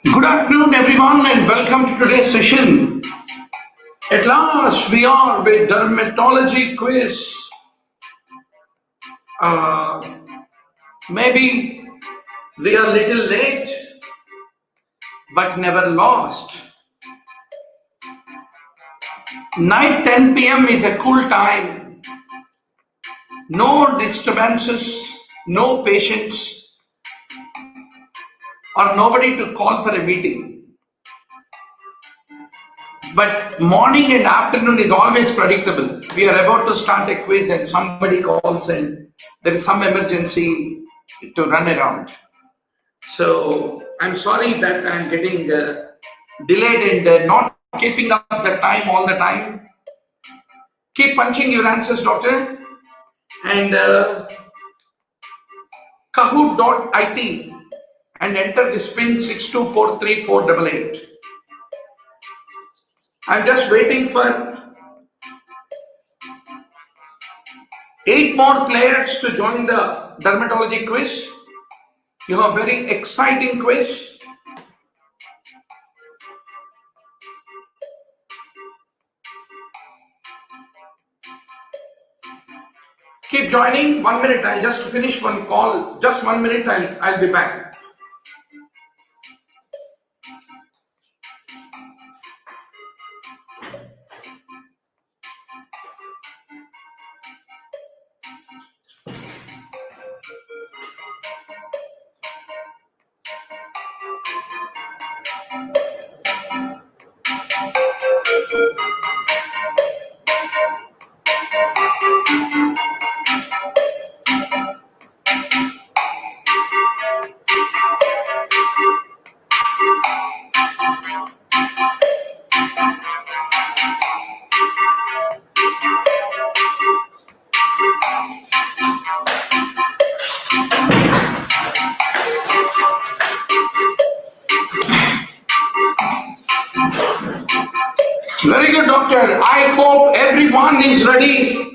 Good afternoon, everyone, and welcome to today's session. At last, we are with Dermatology quiz. Maybe we are a little late, but never lost. Night 10 p.m. is a cool time. No disturbances, no patients, or nobody to call for a meeting. But morning and afternoon is always predictable. We are about to start a quiz and somebody calls and there is some emergency to run around. So I'm sorry that I'm getting delayed and not keeping up the time all the time. Keep punching your answers, doctor. And kahoot.it and enter this pin 62434888. I'm just waiting for 8 more players to join the dermatology quiz. You have a very exciting quiz. Keep joining. 1 minute. I'll just finish one call. Just 1 minute. I'll be back. Very good, doctor. I hope everyone is ready.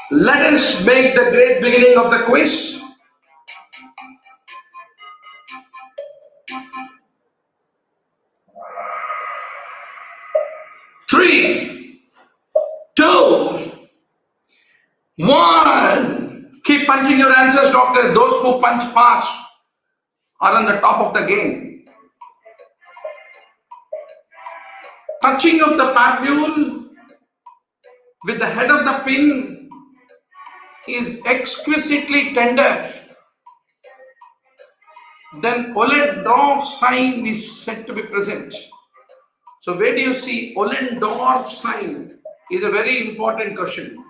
Let us make the great beginning of the quiz. Three, two, one. Keep punching your answers, doctor. Those who punch fast are on the top of the game. Touching of the papule with the head of the pin is exquisitely tender, then Ollendorff sign is said to be present. So where do you see Ollendorff sign is a very important question.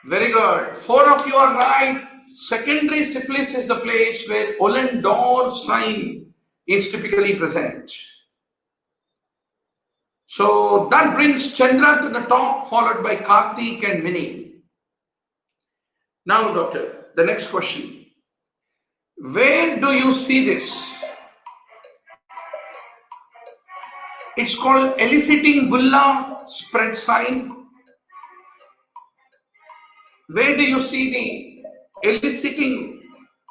Very good. 4 of you are right. Secondary syphilis is the place where Ollendorff sign is typically present. So that brings Chandra to the top, followed by Karthik and Vinny. Now, doctor, the next question. Where do you see this? It's called eliciting bulla spread sign. Where do you see the eliciting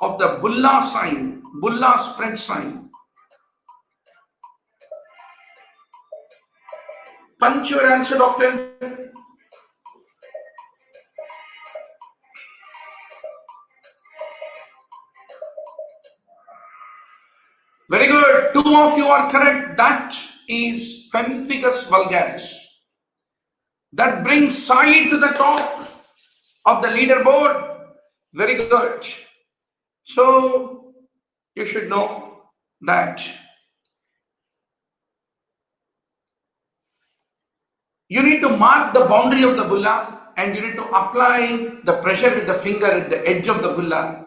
of the bulla sign, bulla spread sign? Punch your answer, doctor. Very good. 2 of you are correct. That is pemphigus vulgaris. That brings Sai to the top of the leaderboard. Very good. So you should know that you need to mark the boundary of the bulla and you need to apply the pressure with the finger at the edge of the bulla.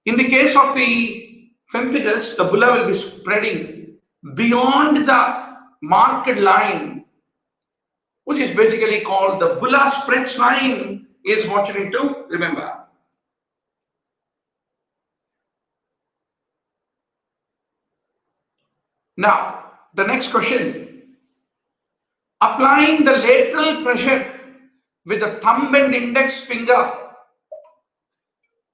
In the case of the pemphigus, the bulla will be spreading beyond the marked line, which is basically called the bulla spread sign, is what you need to remember. Now, the next question. Applying the lateral pressure with the thumb and index finger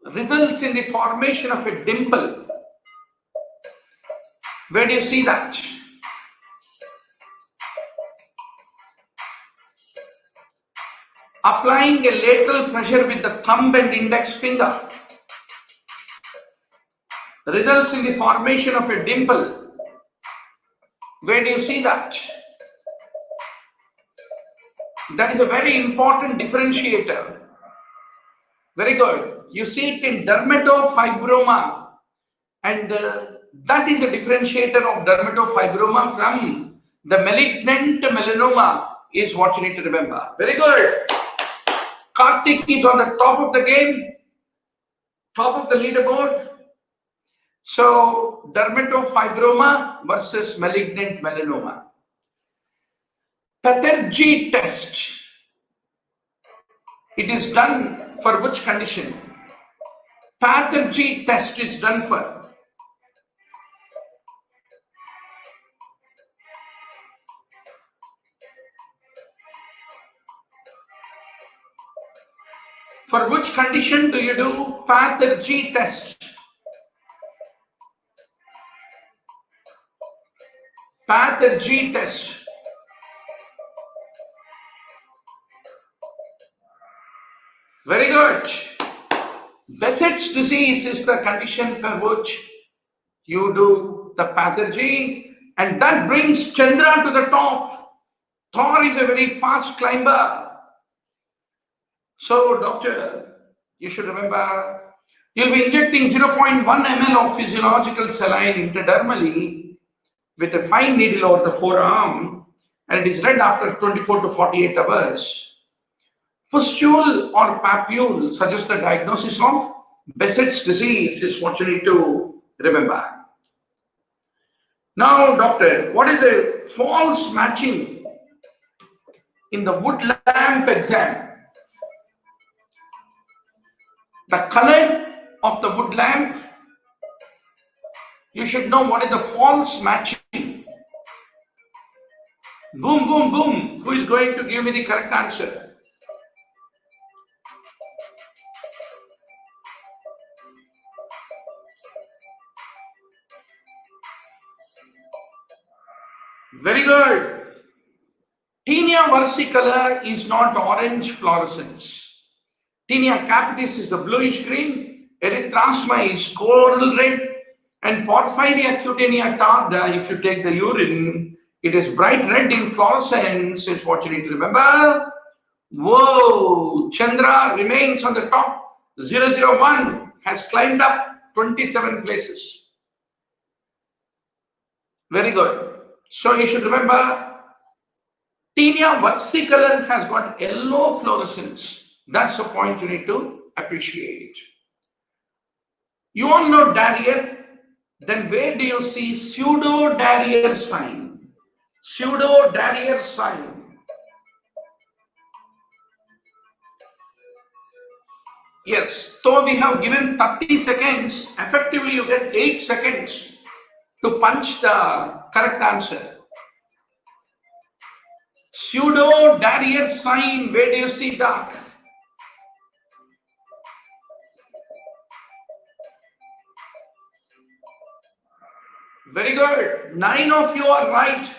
results in the formation of a dimple. Where do you see that? Applying a lateral pressure with the thumb and index finger results in the formation of a dimple. Where do you see that? That is a very important differentiator. Very good. You see it in dermatofibroma, and that is a differentiator of dermatofibroma from the malignant melanoma, is what you need to remember. Very good. Karthik is on the top of the game, top of the leaderboard. So dermatofibroma versus malignant melanoma. Pathergy test. It is done for which condition? Pathergy test is done for which condition do you do Pathergy test? Pathergy test. Very good. Behçet's disease is the condition for which you do the Pathergy, and that brings Chandra to the top. Thor is a very fast climber. So, doctor, you should remember, you'll be injecting 0.1 ml of physiological saline intradermally with a fine needle over the forearm, and it is read after 24 to 48 hours. Pustule or papule suggests the diagnosis of Behçet's disease, is what you need to remember. Now, doctor, what is the false matching in the wood lamp exam? The color of the wood lamp, you should know what is the false matching. Boom, boom, boom. Who is going to give me the correct answer? Very good. Tinea versicolor is not orange fluorescence. Tinea capitis is the bluish green. Erythrasma is coral red. And porphyria cutanea tarda, if you take the urine, it is bright red in fluorescence, is what you need to remember. Whoa, Chandra remains on the top. 001 has climbed up 27 places. Very good. So you should remember, Tinea versicolor has got yellow fluorescence. That's the point you need to appreciate. You all know Darrier. Then where do you see pseudo-Darrier sign? Pseudo-Darrier sign. Yes, so we have given 30 seconds. Effectively, you get 8 seconds to punch the correct answer. Pseudo-Darrier sign, where do you see dark? Very good. 9 of you are right.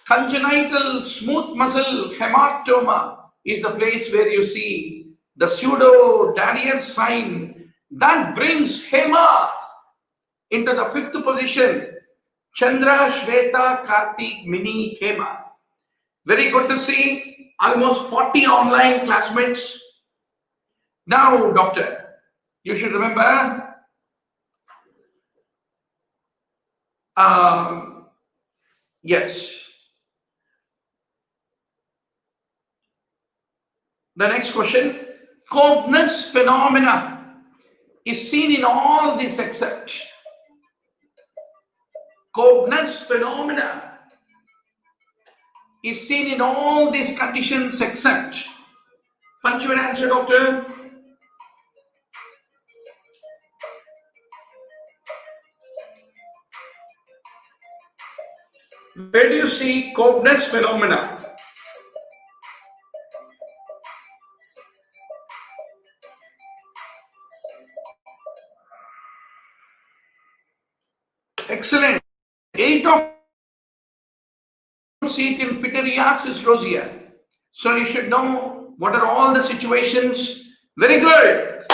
Congenital smooth muscle hematoma is the place where you see the pseudo-Darrier sign. That brings Hema into the 5th position. Chandra, Shweta, Kartik, Mini, Hema. Very good to see. Almost 40 online classmates. Now, doctor, you should remember, yes. The next question, Cobnus phenomena is seen in all these except. Cobnus phenomena is seen in all these conditions except. Punch your answer, doctor. Where do you see Cobnus phenomena? Excellent. 8 of see it in pityriasis rosea. So you should know what are all the situations. Very good.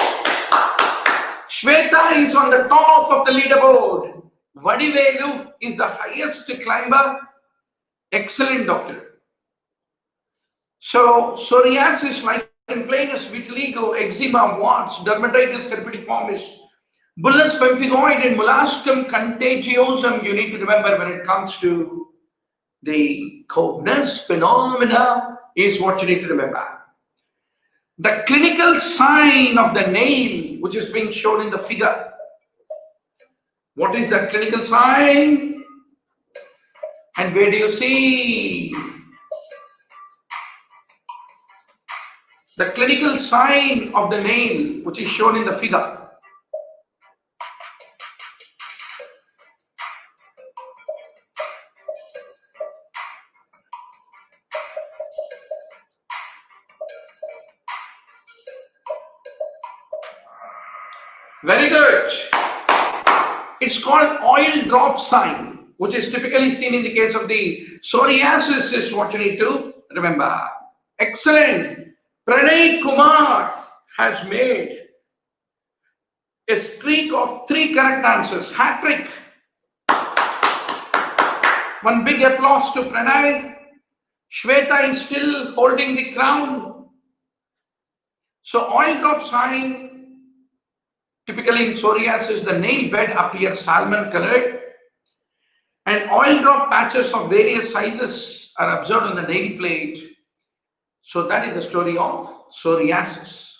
Shweta is on the top of the leaderboard. Vadivelu is the highest climber. Excellent, doctor. So psoriasis, lichen planus, vitiligo, eczema, warts, dermatitis herpetiformis, bullous pemphigoid, and molluscum contagiosum. You need to remember when it comes to the Cobnus phenomena is what you need to remember. The clinical sign of the nail, which is being shown in the figure. What is the clinical sign? And where do you see? The clinical sign of the nail, which is shown in the figure. Very good. It's called oil drop sign, which is typically seen in the case of the psoriasis, is what you need to remember. Excellent. Pranay Kumar has made a streak of 3 correct answers. Hat trick. One big applause to Pranay. Shweta is still holding the crown. So oil drop sign. Typically in psoriasis, the nail bed appears salmon colored, and oil drop patches of various sizes are observed on the nail plate. So that is the story of psoriasis.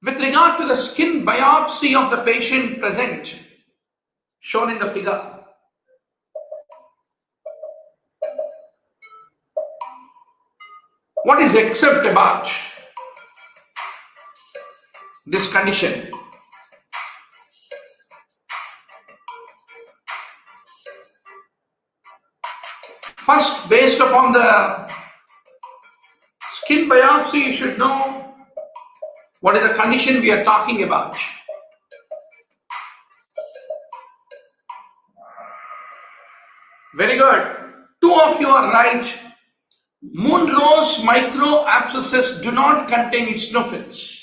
With regard to the skin biopsy of the patient present, shown in the figure, what is except about this condition? First, based upon the skin biopsy, you should know what is the condition we are talking about. Very good. 2 of you are right. Moonrose micro abscesses do not contain eosinophils.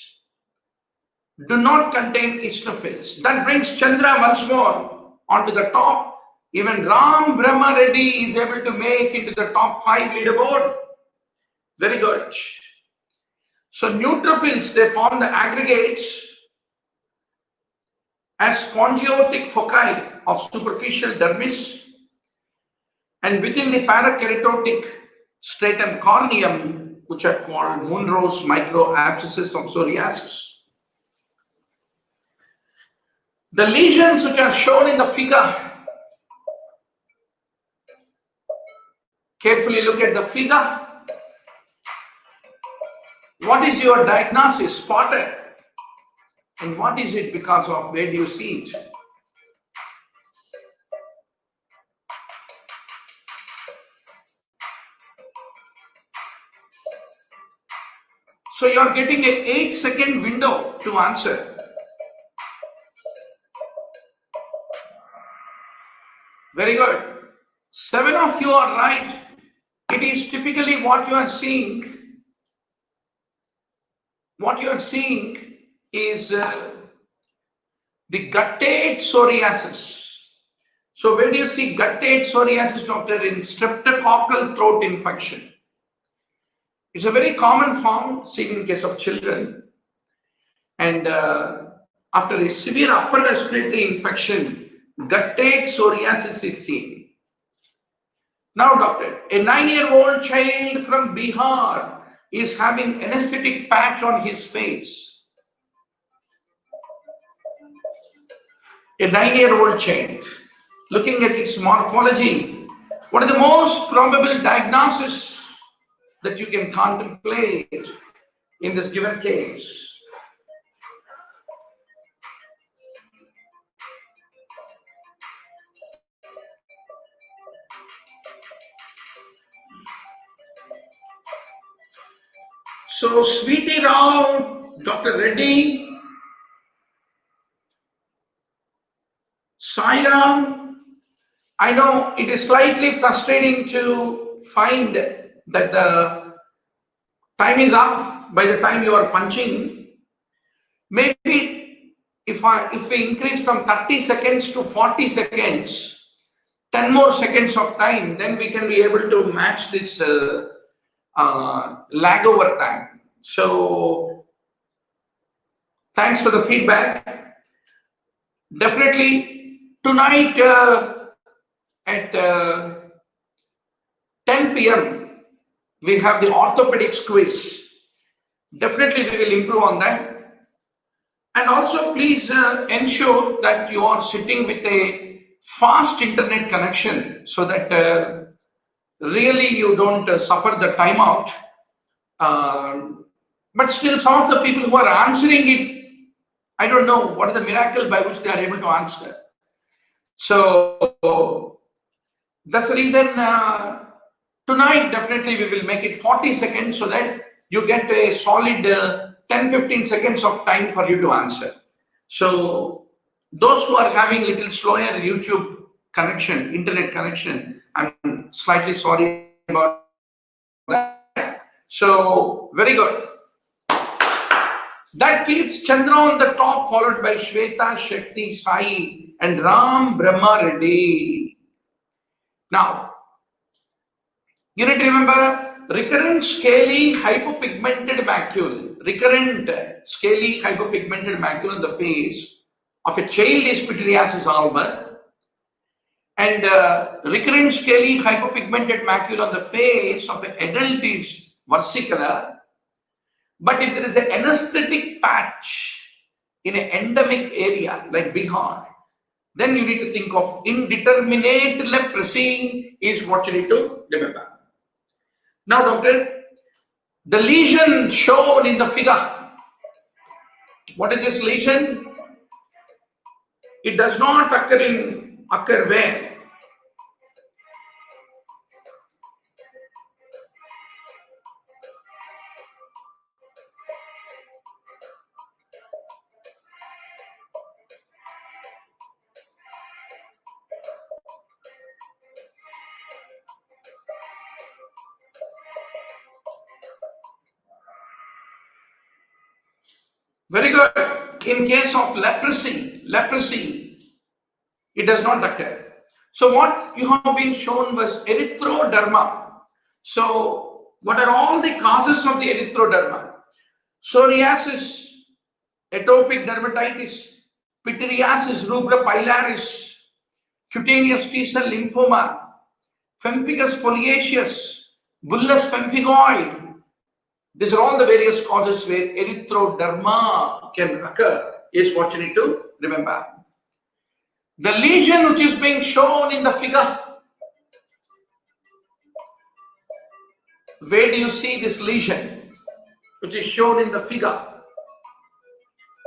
do not contain eosinophils. That brings Chandra once more onto the top. Even Ram Brahma Reddy is able to make into the top 5 leaderboard. Very good. So neutrophils, they form the aggregates as spongiotic foci of superficial dermis, and within the parakeratotic stratum corneum, which are called Monroe's microabscesses of psoriasis. The lesions which are shown in the figure, carefully look at the figure. What is your diagnosis? Spotted. And what is it because of? Where do you see it? So you are getting an 8-second window to answer. Very good. 7 of you are right. It is typically what you are seeing. What you are seeing is the guttate psoriasis. So where do you see guttate psoriasis, doctor? In streptococcal throat infection. It's a very common form seen in case of children. And after a severe upper respiratory infection, guttate psoriasis is seen. Now, doctor, a 9-year-old child from Bihar is having anesthetic patch on his face. A 9-year-old child, looking at its morphology, what is the most probable diagnosis that you can contemplate in this given case? So, Sweetie Rao, Dr. Reddy, Sairam, I know it is slightly frustrating to find that the time is up by the time you are punching. Maybe if we increase from 30 seconds to 40 seconds, 10 more seconds of time, then we can be able to match this lag over time. So thanks for the feedback. Definitely tonight at 10 p.m. we have the orthopedics quiz. Definitely we will improve on that. And also please ensure that you are sitting with a fast internet connection so that really you don't suffer the timeout. But still some of the people who are answering it, I don't know what is the miracle by which they are able to answer. So that's the reason tonight definitely we will make it 40 seconds so that you get a solid 10-15 seconds of time for you to answer. So those who are having little slower YouTube connection, internet connection, I'm slightly sorry about that. So very good. That keeps Chandra on the top, followed by Shweta, Shakti, Sai, and Ram Brahma Reddy. Now, you need to remember recurrent scaly hypopigmented macule. Recurrent scaly hypopigmented macule on the face of a child is pityriasis album, and recurrent scaly hypopigmented macule on the face of an adult is versicolor. But if there is an anesthetic patch in an endemic area like Bihar, then you need to think of indeterminate leprosy is what you need to remember. Now, doctor, the lesion shown in the figure, what is this lesion? It does not occur where? Very good. In case of leprosy, it does not occur. So what you have been shown was erythroderma. So what are all the causes of the erythroderma? Psoriasis, atopic dermatitis, pityriasis rubra pilaris, cutaneous T-cell lymphoma, pemphigus foliaceus, bullous pemphigoid. These are all the various causes where erythroderma can occur, is what you need to remember. The lesion which is being shown in the figure, where do you see this lesion which is shown in the figure?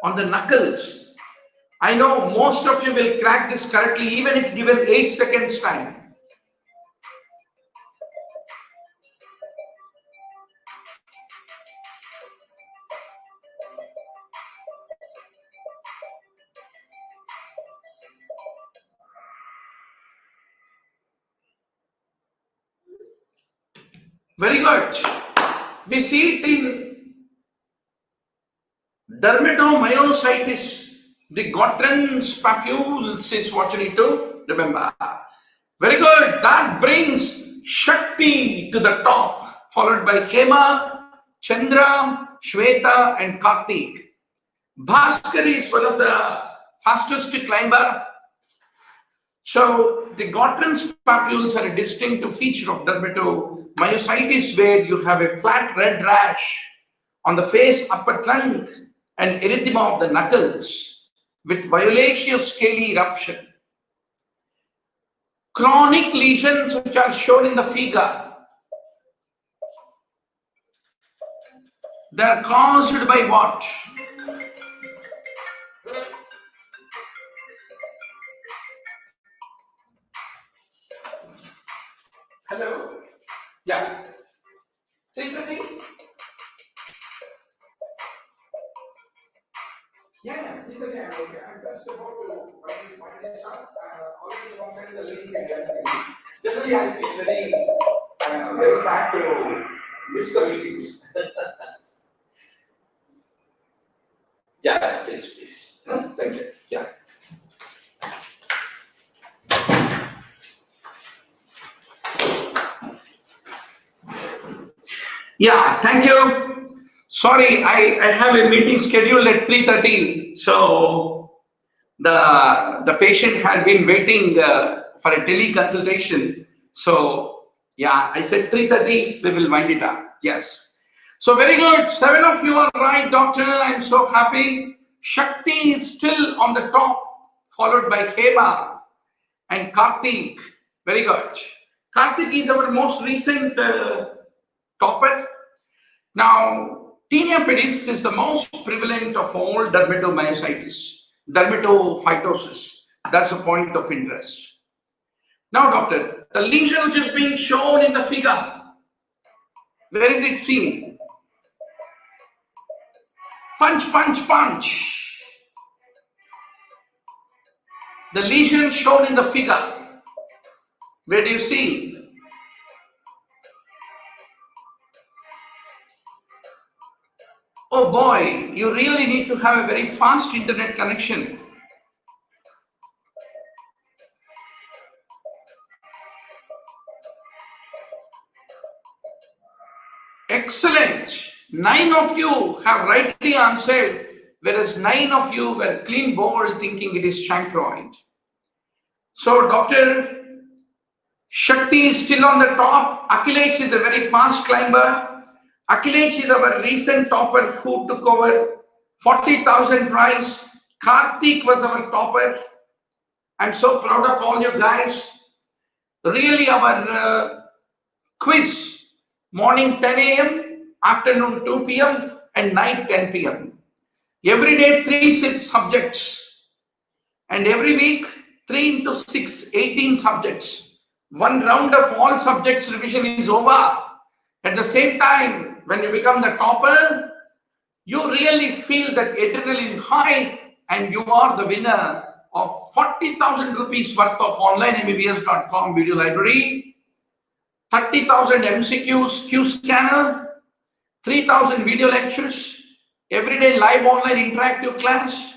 On the knuckles. I know most of you will crack this correctly even if given 8 seconds time. Very good. We see it in dermatomyositis. The Gottran's papules is what you need to remember. Very good. That brings Shakti to the top, followed by Hema, Chandra, Shweta, and Kartik. Bhaskar is one of the fastest climber. So the Gottran's papules are a distinctive feature of dermatomyositis, where you have a flat red rash on the face, upper trunk, and erythema of the knuckles with violaceous scaly eruption. Chronic lesions which are shown in the figure, they are caused by what? Hello? Yeah. 3:30? Yeah, 3:30. Okay. I'm just about to find this out. Already opened the link and everything. Generally, I feel very sad to miss the meetings. Yeah, please. Thank you. Yeah. Yeah, thank you. Sorry, I have a meeting scheduled at 3:30. So the patient had been waiting for a teleconsultation. So yeah, I said 3:30, we will wind it up. Yes. So very good. 7 of you are right, doctor. I'm so happy. Shakti is still on the top, followed by Hema and Kartik. Very good. Kartik is our most recent topper. Now, tinea pedis is the most prevalent of all dermatomyositis, dermatophytosis. That's a point of interest. Now, doctor, the lesion which is being shown in the figure, where is it seen? Punch, punch, punch. The lesion shown in the figure, where do you see? Oh boy, you really need to have a very fast internet connection. Excellent. 9 of you have rightly answered, whereas 9 of you were clean bold thinking it is chancroid. So, Dr. Shakti is still on the top. Akhilesh is a very fast climber. Akhilesh is our recent topper who took over 40,000 prize. Kartik was our topper. I'm so proud of all you guys. Really, our quiz, morning 10 a.m., afternoon 2 p.m., and night 10 p.m. Every day, 3 subjects. And every week, 3 into 6, 18 subjects. One round of all subjects revision is over. At the same time, when you become the topper, you really feel that adrenaline high and you are the winner of 40,000 rupees worth of onlinembbs.com video library, 30,000 MCQs, Q scanner, 3,000 video lectures, everyday live online interactive class,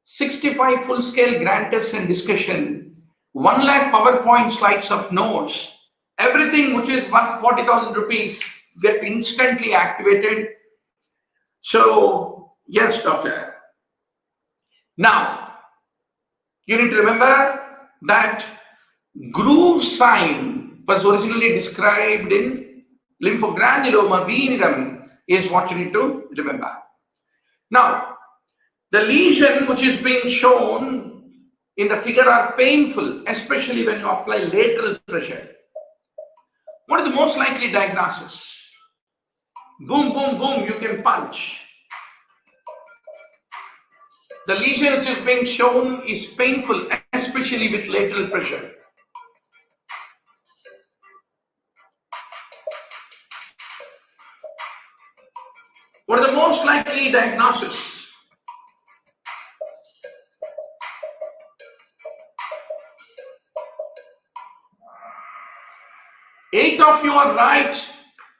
65 full-scale grant tests and discussion, 1 lakh PowerPoint slides of notes, everything which is worth 40,000 rupees get instantly activated. So, yes, doctor. Now, you need to remember that groove sign was originally described in lymphogranuloma venerum is what you need to remember. Now, the lesion which is being shown in the figure are painful, especially when you apply lateral pressure. What is the most likely diagnosis? Boom, boom, boom, you can punch. The lesion which is being shown is painful, especially with lateral pressure. What is the most likely diagnosis? 8 of you are right,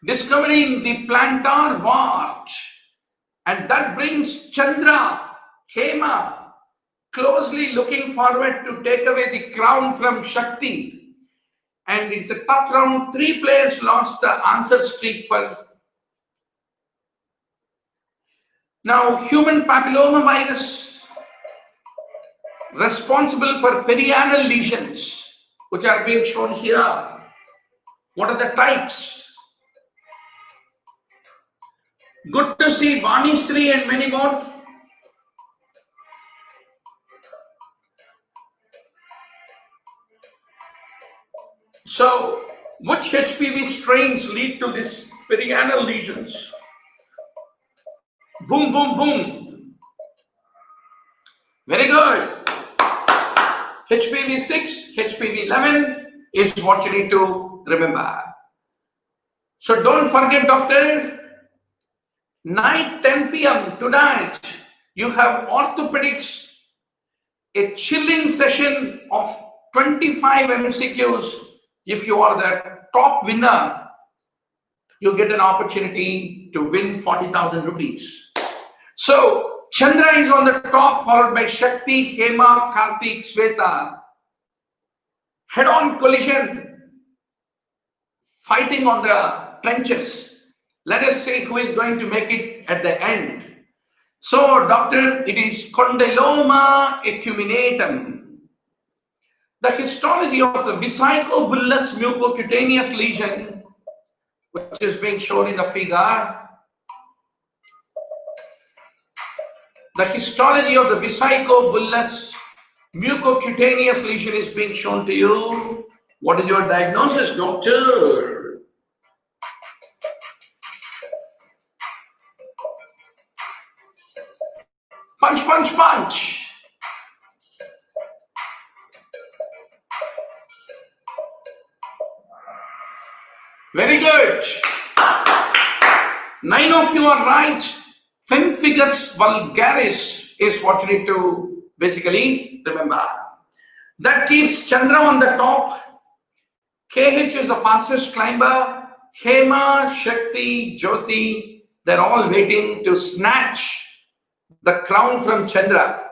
discovering the plantar wart, and that brings Chandra, Hema, closely looking forward to take away the crown from Shakti. And it's a tough round. 3 players lost the answer streak for. Now, human papilloma virus responsible for perianal lesions, which are being shown here. What are the types? Good to see Vanisri and many more. So, which HPV strains lead to these perianal lesions? Boom, boom, boom. Very good. HPV 6, HPV 11 is what you need to remember. So don't forget, doctor, night 10 p.m. tonight, you have orthopedics, a chilling session of 25 MCQs. If you are the top winner, you get an opportunity to win 40,000 rupees. So Chandra is on the top, followed by Shakti, Hema, Karthik, Sweta. Head-on collision, fighting on the trenches. Let us see who is going to make it at the end. So, doctor, it is condyloma acuminatum. The histology of the vesicobullous mucocutaneous lesion, which is being shown in the figure. The histology of the vesicobullous mucocutaneous lesion is being shown to you. What is your diagnosis, doctor? Punch, punch, punch. Very good. 9 of you are right. Pemphigus vulgaris is what you need to basically remember. That keeps Chandra on the top. KH is the fastest climber. Hema, Shakti, Jyoti, they're all waiting to snatch the crown from Chandra.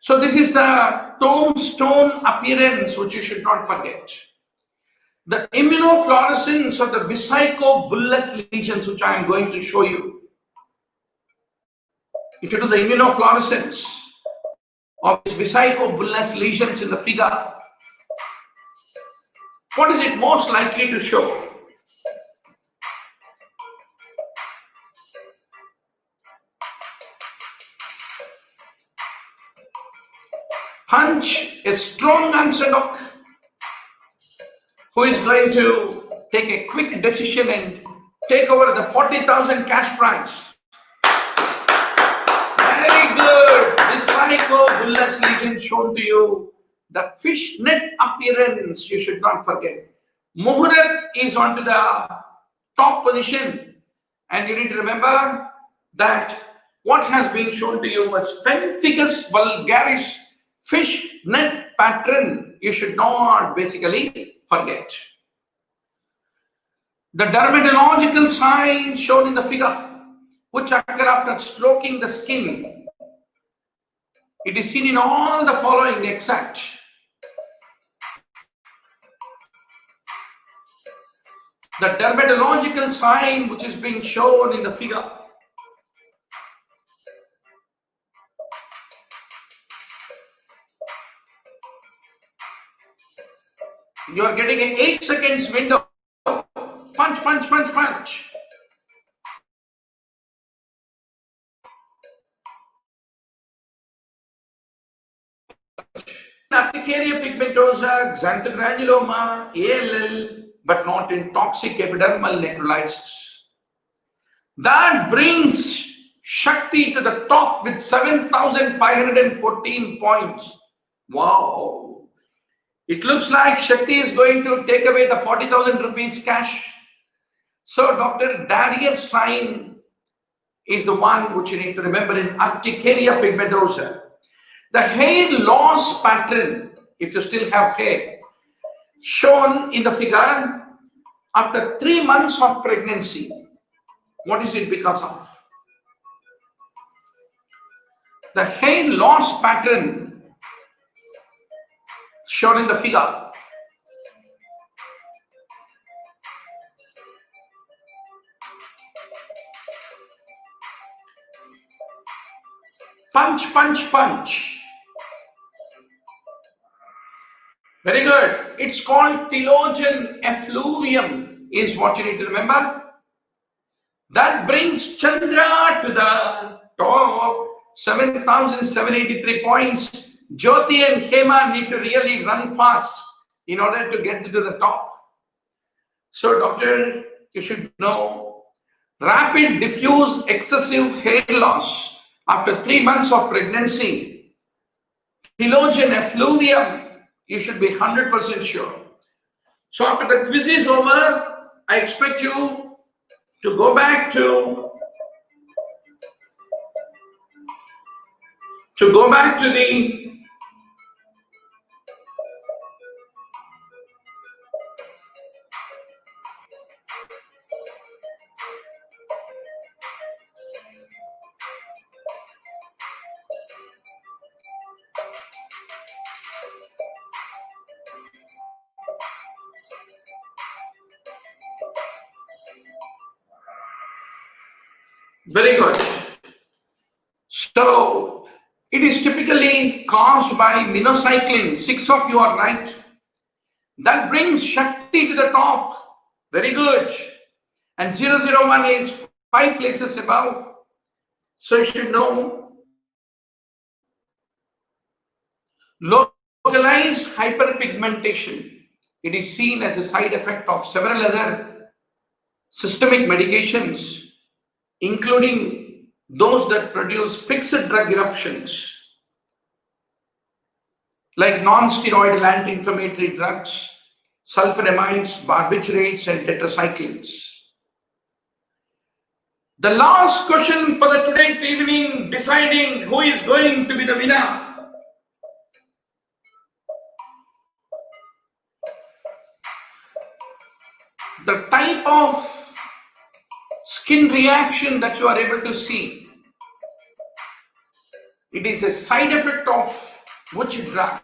So this is the tombstone appearance, which you should not forget. The immunofluorescence of the vesicobullous lesions, which I am going to show you. If you do the immunofluorescence of these vesicobullous lesions in the figure, what is it most likely to show? Punch, a strong answer, doc. Who is going to take a quick decision and take over the 40,000 cash prize? Very good. Vesicobullous lesion shown to you. The fishnet appearance, you should not forget. Muhurat is onto the top position. And you need to remember that what has been shown to you was Pemphigus vulgaris fishnet pattern. You should not basically forget. The dermatological sign shown in the figure. which occur after stroking the skin. It is seen in all the following except the dermatological sign which is being shown in the figure. You are getting an 8 seconds window. Punch, punch, punch, punch. Urticaria pigmentosa, xanthogranuloma, ALL, but not in toxic epidermal necrolysis. That brings Shakti to the top with 7,514 points. Wow. It looks like Shakti is going to take away the 40,000 rupees cash. So Dr. Darier's sign is the one which you need to remember in Urticaria pigmentosa. The hair loss pattern, if you still have hair, shown in the figure after 3 months of pregnancy. What is it because of? The hair loss pattern shown in the figure. Punch, punch, punch. Very good. It's called telogen effluvium is what you need to remember. That brings Chandra to the top, 7,783 points. Jyoti and Hema need to really run fast in order to get to the top. So, doctor, you should know, rapid diffuse excessive hair loss after 3 months of pregnancy, telogen effluvium, you should be 100% sure. So after the quiz is over, I expect you to go back to the very good. So it is typically caused by minocycline. 6 of you are right. That brings Shakti to the top. Very good. And 001 is 5 places above. So you should know localized hyperpigmentation. It is seen as a side effect of several other systemic medications, including those that produce fixed drug eruptions, like non-steroidal anti-inflammatory drugs, sulfonamides, barbiturates, and tetracyclines. The last question for the today's evening, deciding who is going to be the winner. The type of skin reaction that you are able to see, it is a side effect of which drug?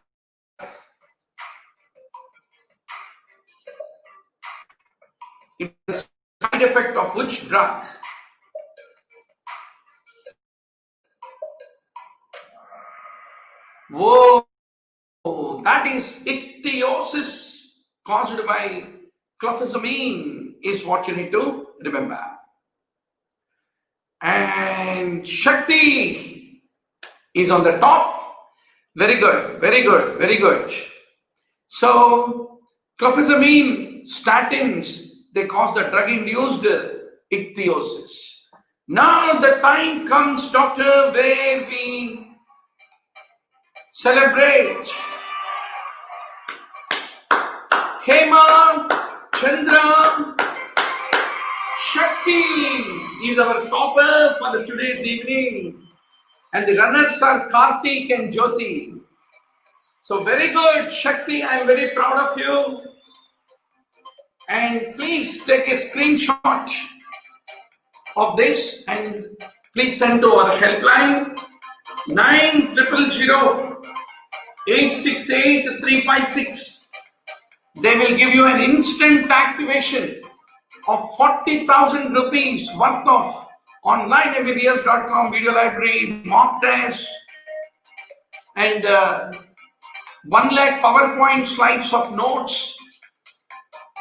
It is a side effect of which drug? Whoa, that is ichthyosis caused by clofazimine is what you need to remember. And Shakti is on the top. Very good, very good, very good. So clofazimine, statins, they cause the drug-induced ichthyosis. Now the time comes, doctor, where we celebrate Hema, Chandra, Shakti is our topper for the today's evening, and the runners are Karthik and Jyoti. So very good, Shakti, I am very proud of you. And please take a screenshot of this, and please send to our helpline 9000-868-356. They will give you an instant activation of 40,000 rupees worth of online MBBS.com video library, mock test, and 1 lakh PowerPoint slides of notes,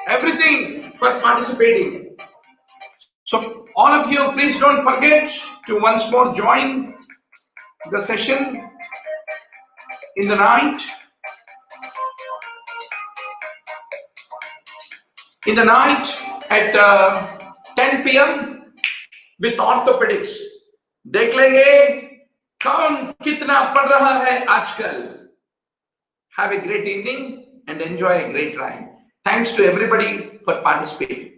everything for participating. So all of you, please don't forget to once more join the session in the night. In the night at 10 p.m. with orthopedics. देख लेंगे कौन कितना पढ़ रहा है आजकल. Have a great evening and enjoy a great time. Thanks to everybody for participating.